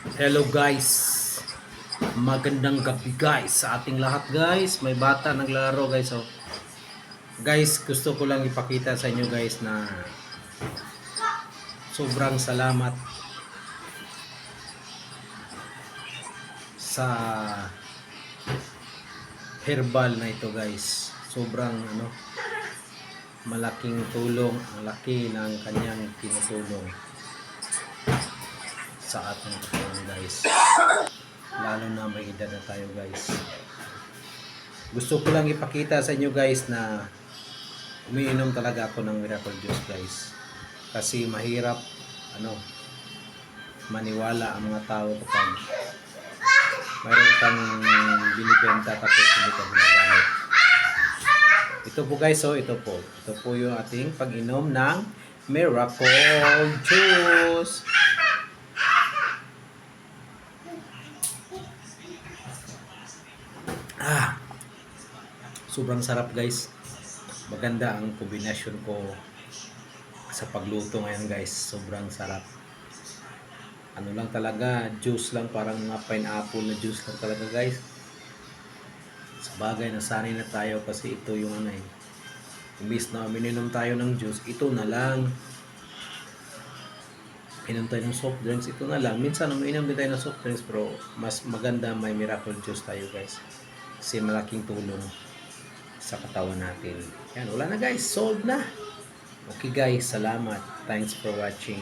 Hello guys. Magandang gabi guys sa ating lahat guys. May bata naglalaro guys oh. Guys, gusto ko lang ipakita sa inyo guys na sobrang salamat sa herbal na ito guys. Sobrang malaking tulong, malaki ng kanyang tinutulong sa ating katawan guys. Lalo na may edad na tayo guys. Gusto ko lang ipakita sa inyo guys na umiinom talaga ako ng miracle juice guys. Kasi mahirap maniwala ang mga tao kapag mayroon kang binibenta tapos hindi ka ginagamit. Ito po guys, ito po yung ating pag-inom ng miracle juice. Sobrang sarap guys. Maganda ang kombinasyon ko sa pagluto ngayon guys. Sobrang sarap. Ano lang talaga, juice lang, parang mga pineapple na juice lang talaga guys. Sa bagay, nasanay na tayo kasi ito yung imbis na mininom tayo ng juice, ito na lang. Inom tayo ng soft drinks, ito na lang. Minsan umiinom din tayo ng soft drinks, pero mas maganda may miracle juice tayo guys. Kasi malaking tulong sa katawan natin. Yan, wala na guys, solved na. Okay guys, salamat. Thanks for watching.